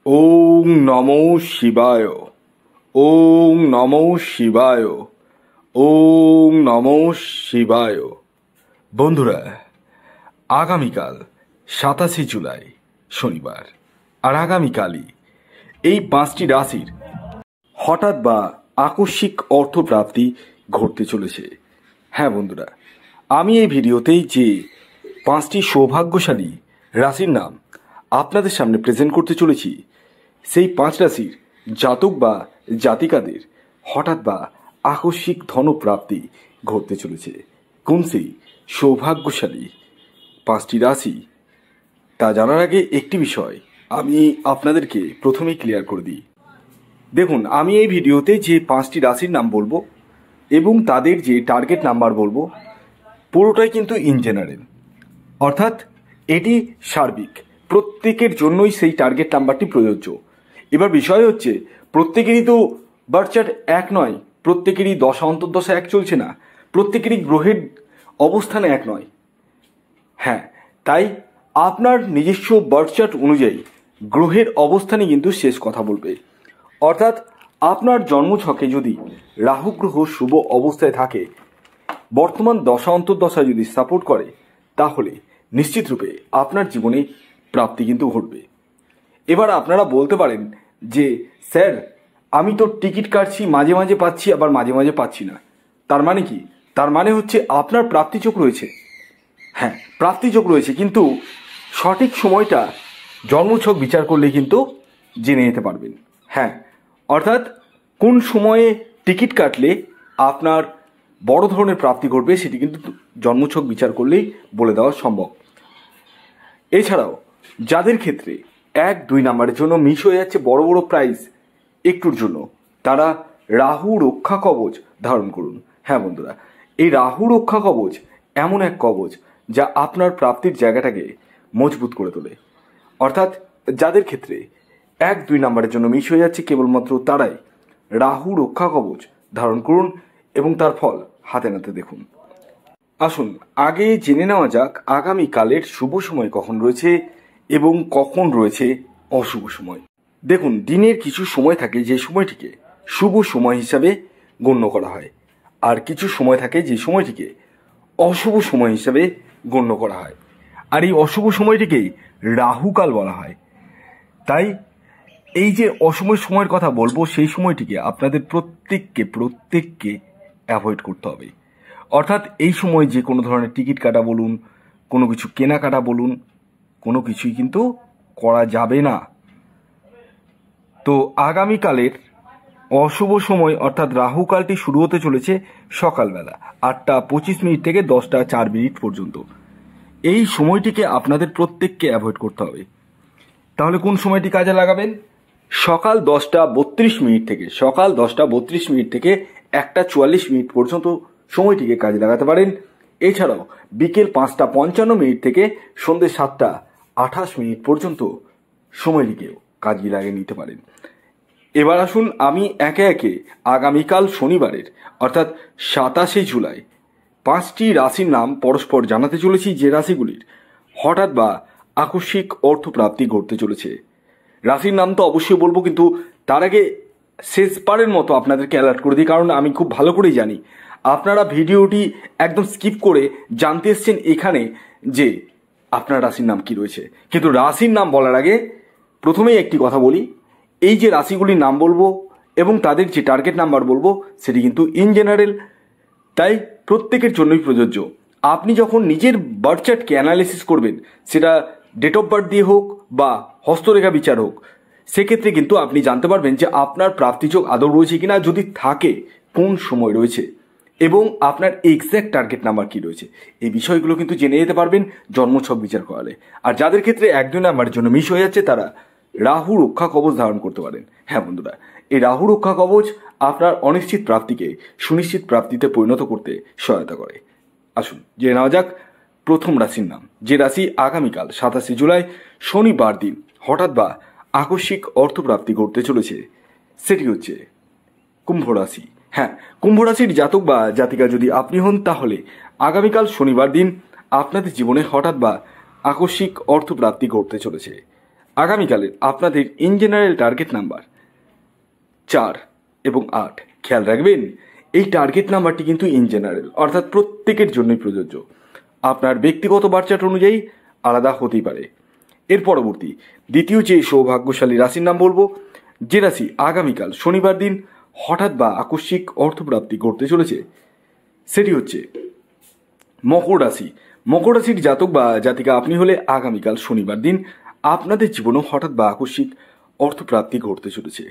ওং নমো শিবায়। ওং নমো শিবায়। ওং নমো শিবায়। বন্ধুরা, আগামীকাল 27 জুলাই শনিবার, আর আগামীকালই এই 5টি রাশির হঠাৎ বা আকস্মিক অর্থপ্রাপ্তি ঘটতে চলেছে। হ্যাঁ বন্ধুরা, আমি এই ভিডিওতেই যে 5টি সৌভাগ্যশালী রাশির নাম আপনাদের সামনে প্রেজেন্ট করতে চলেছি, সেই 5 রাশির জাতক বা জাতিকাদের হঠাৎ বা আকস্মিক ধনপ্রাপ্তি ঘটতে চলেছে। কোন সেই সৌভাগ্যশালী 5টি রাশি তা জানার আগে একটি বিষয় আমি আপনাদেরকে প্রথমেই ক্লিয়ার করে দিই। দেখুন, আমি এই ভিডিওতে যে 5টি রাশির নাম বলবো এবং তাদের যে টার্গেট নাম্বার বলবো, পুরোটাই কিন্তু ইন জেনারেল, অর্থাৎ এটি সার্বিক, প্রত্যেকের জন্যই সেই টার্গেট নাম্বারটি প্রযোজ্য। এবার বিষয় হচ্ছে, প্রত্যেকেরই তো বার্থ চার্ট এক নয়, প্রত্যেকেরই দশা অন্তর্দশা এক চলছে না, প্রত্যেকেরই গ্রহের অবস্থানে এক নয়। হ্যাঁ, তাই আপনার নিজস্ব বার্থ চার্ট অনুযায়ী গ্রহের অবস্থানই কিন্তু শেষ কথা বলবে। অর্থাৎ আপনার জন্মছকে যদি রাহু গ্রহ শুভ অবস্থায় থাকে, বর্তমান দশা অন্তর্দশা যদি সাপোর্ট করে, তাহলে নিশ্চিত রূপে আপনার জীবনে প্রাপ্তি কিন্তু ঘটবে। এবার আপনারা বলতে পারেন যে স্যার, আমি তো টিকিট কাটছি, মাঝে মাঝে পাচ্ছি, আবার মাঝে মাঝে পাচ্ছি না, তার মানে কি? তার মানে হচ্ছে আপনার প্রাপ্তিযোগ রয়েছে। হ্যাঁ, প্রাপ্তিযোগ রয়েছে, কিন্তু সঠিক সময়টা জন্মছক বিচার করলে কিন্তু জেনে নিতে পারবেন। হ্যাঁ, অর্থাৎ কোন সময়ে টিকিট কাটলে আপনার বড় ধরনের প্রাপ্তি ঘটবে, সেটি কিন্তু জন্মছক বিচার করলেই বলে দেওয়া সম্ভব। এছাড়াও যাদের ক্ষেত্রে 1-2 নাম্বারের জন্য মিস হয়ে যাচ্ছে বড় বড় প্রাইজ একটুর জন্য, তারা রাহু রক্ষা কবচ ধারণ করুন। হ্যাঁ বন্ধুরা, এই রাহু রক্ষা কবচ এমন এক কবচ যা আপনার প্রাপ্তির জায়গাটাকে মজবুত করে তোলে। অর্থাৎ যাদের ক্ষেত্রে 1-2 নাম্বারের জন্য মিস হয়ে যাচ্ছে, কেবলমাত্র তারাই রাহু রক্ষা কবচ ধারণ করুন এবং তার ফল হাতে নাতে দেখুন। আসুন আগে জেনে নেওয়া যাক আগামীকালের শুভ সময় কখন রয়েছে এবং কখন রয়েছে অশুভ সময়। দেখুন, দিনের কিছু সময় থাকে যে সময়টিকে শুভ সময় হিসাবে গণ্য করা হয়, আর কিছু সময় থাকে যে সময়টিকে অশুভ সময় হিসাবে গণ্য করা হয়, আর এই অশুভ সময়টিকেই রাহুকাল বলা হয়। তাই এই যে অশুভ সময়ের কথা বলবো, সেই সময়টিকে আপনাদের প্রত্যেককে অ্যাভয়েড করতে হবে। অর্থাৎ এই সময় যে কোনো ধরনের টিকিট কাটা বলুন, কোনো কিছু কেনাকাটা বলুন, কোনো কিছুই কিন্তু করা যাবে না। তো আগামীকালের অশুভ সময় অর্থাৎ রাহুকালটি শুরু হতে চলেছে সকালবেলা 8:25 থেকে 10:04 পর্যন্ত। এই সময়টিকে আপনাদের প্রত্যেককে অ্যাভয়েড করতে হবে। তাহলে কোন সময়টি কাজে লাগাবেন? সকাল 10:32 থেকে 1:44 পর্যন্ত সময়টিকে কাজে লাগাতে পারেন। এছাড়াও বিকেল 5:55 থেকে সন্ধ্যে 7:28 পর্যন্ত সময়টিকেও কাজে লাগিয়ে নিতে পারেন। এবার আসুন আমি একে একে আগামীকাল শনিবারের অর্থাৎ 27 জুলাই 5টি রাশির নাম পরস্পর জানাতে চলেছি, যে রাশিগুলির হঠাৎ বা আকস্মিক অর্থপ্রাপ্তি ঘটতে চলেছে। রাশির নাম তো অবশ্যই বলবো, কিন্তু তার আগে শেষবারের মতো আপনাদেরকে অ্যালার্ট করে দিই, কারণ আমি খুব ভালো করেই জানি আপনারা ভিডিওটি একদম স্কিপ করে জানতে এসছেন এখানে যে আপনার রাশির নাম কি রয়েছে। কিন্তু রাশির নাম বলার আগে প্রথমেই একটি কথা বলি, এই যে রাশিগুলির নাম বলবো এবং তাদের যে টার্গেট নাম্বার বলবো, সেটি কিন্তু ইন জেনারেল, তাই প্রত্যেকের জন্যই প্রযোজ্য। আপনি যখন নিজের বার্থ চার্টকে অ্যানালিসিস করবেন, সেটা ডেট অফ বার্থ দিয়ে হোক বা হস্তরেখা বিচার হোক, সেক্ষেত্রে কিন্তু আপনি জানতে পারবেন যে আপনার প্রাপ্তিযোগ আদৌ রয়েছে কিনা, যদি থাকে কোন সময় রয়েছে এবং আপনার এক্স্যাক্ট টার্গেট নাম্বার কি রয়েছে। এই বিষয়গুলো কিন্তু জেনে যেতে পারবেন জন্মছক বিচার করালে। আর যাদের ক্ষেত্রে 1-2 নাম্বারের জন্য মিস হয়ে যাচ্ছে, তারা রাহু রক্ষা কবচ ধারণ করতে পারেন। হ্যাঁ বন্ধুরা, এই রাহু রক্ষা কবচ আপনার অনিশ্চিত প্রাপ্তিকে সুনিশ্চিত প্রাপ্তিতে পরিণত করতে সহায়তা করে। আসুন জেনে নেওয়া যাক প্রথম রাশির নাম, যে রাশি আগামীকাল 27 জুলাই শনিবার দিন হঠাৎ বা আকস্মিক অর্থপ্রাপ্তি ঘটতে চলেছে, সেটি হচ্ছে কুম্ভ রাশি। হ্যাঁ, কুম্ভ রাশির জাতক বা জাতিকা যদি আপনি হন, তাহলে আগামীকাল শনিবার দিন আপনাদের জীবনে হঠাৎ বা আকস্মিক অর্থপ্রাপ্তি ঘটতে চলেছে। আগামীকালের আপনাদের ইন জেনারেল টার্গেট নাম্বার 4 এবং 8। খেয়াল রাখবেন এই টার্গেট নাম্বারটি কিন্তু ইন জেনারেল, অর্থাৎ প্রত্যেকের জন্যই প্রযোজ্য। আপনার ব্যক্তিগত বার্চার্ট অনুযায়ী আলাদা হতেই পারে। এর পরবর্তী দ্বিতীয় যে সৌভাগ্যশালী রাশির নাম বলবো, যে রাশি আগামীকাল শনিবার দিন হঠাৎ বা আকস্মিক অর্থপ্রাপ্তি ঘটতে চলেছে, সেটি হচ্ছে মকর রাশি। মকর রাশির জাতক বা জাতিকা আপনি হলে আগামীকাল শনিবার দিন আপনাদের জীবনেও হঠাৎ বা আকস্মিক অর্থপ্রাপ্তি ঘটতে চলেছে,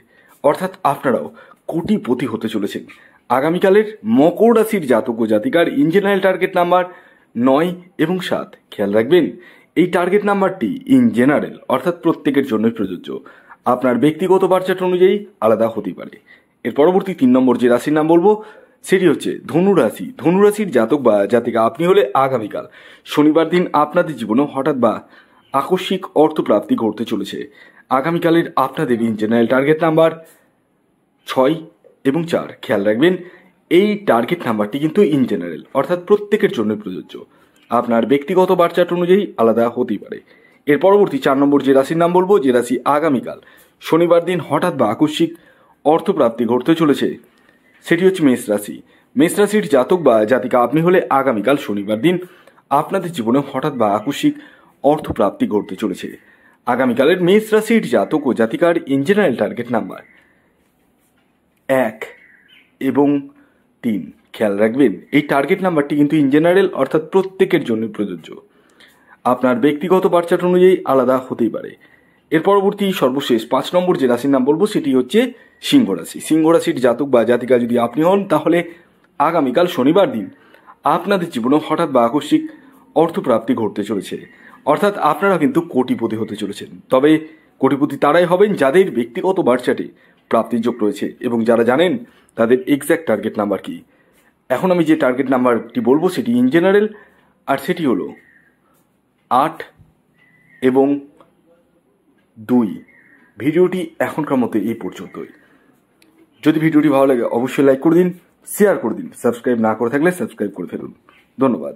অর্থাৎ আপনারাও কোটিপতি হতে চলেছেন। আগামীকালের মকর রাশির জাতক ও জাতিকার ইন জেনারেল টার্গেট নাম্বার 9 এবং 7। খেয়াল রাখবেন এই টার্গেট নাম্বারটি ইন জেনারেল, অর্থাৎ প্রত্যেকের জন্যই প্রযোজ্য। আপনার ব্যক্তিগত বার্চার্ট অনুযায়ী আলাদা হতে পারে। এর পরবর্তী 3 নম্বর যে রাশির নাম বলবো সেটি হচ্ছে ধনু রাশি। ধনু রাশির জাতক বা জাতিকা আপনি হলে আগামীকাল শনিবার দিন আপনাদের জীবনেও হঠাৎ বা আকস্মিক অর্থপ্রাপ্তি ঘটতে চলেছে। আগামীকালের আপনাদের ইন জেনারেল টার্গেট নাম্বার 6 এবং 4। খেয়াল রাখবেন এই টার্গেট নাম্বারটি কিন্তু ইন জেনারেল, অর্থাৎ প্রত্যেকের জন্য প্রযোজ্য। আপনার ব্যক্তিগত বার্চার্ট অনুযায়ী আলাদা হতেই পারে। এর পরবর্তী 4 নম্বর যে রাশির নাম বলবো, যে রাশি আগামীকাল শনিবার দিন হঠাৎ বা আকস্মিক অর্থপ্রাপ্তি ঘটতে চলেছে, সেটি হচ্ছে মেষ রাশি। মেষ রাশির জাতক বা জাতিকা আপনি হলে আগামীকাল শনিবার দিন আপনাদের জীবনে হঠাৎ বা আকস্মিক অর্থপ্রাপ্তি ঘটতে চলেছে। আগামীকালের মেষ রাশির জাতক ও জাতিকার ইন জেনারেল টার্গেট নাম্বার 1 এবং 3। খেয়াল রাখবেন এই টার্গেট নাম্বারটি কিন্তু ইন জেনারেল, অর্থাৎ প্রত্যেকের জন্য প্রযোজ্য। আপনার ব্যক্তিগত বার্চার্ট অনুযায়ী আলাদা হতেই পারে। এর পরবর্তী সর্বশেষ 5 নম্বর যে রাশির নাম বলবো সেটি হচ্ছে সিংহ রাশি। সিংহ রাশির জাতক বা জাতিকা যদি আপনি হন, তাহলে আগামীকাল শনিবার দিন আপনাদের জীবনে হঠাৎ বা আকস্মিক অর্থপ্রাপ্তি ঘটতে চলেছে, অর্থাৎ আপনারা কিন্তু কোটিপতি হতে চলেছেন। তবে কোটিপতি তারাই হবেন যাদের ব্যক্তিগত বার্চার্টে প্রাপ্তির যোগ রয়েছে এবং যারা জানেন তাদের এক্স্যাক্ট টার্গেট নাম্বার কি। এখন আমি যে টার্গেট নাম্বারটি বলবো সেটি ইন জেনারেল, আর সেটি হলো 8 এবং 2। ভিডিওটি এখনকার মতো এই পর্যন্তই। যদি ভিডিওটি ভালো লাগে অবশ্যই লাইক করে দিন, শেয়ার করে দিন, সাবস্ক্রাইব না করে থাকলে সাবস্ক্রাইব করে ফেলুন। ধন্যবাদ।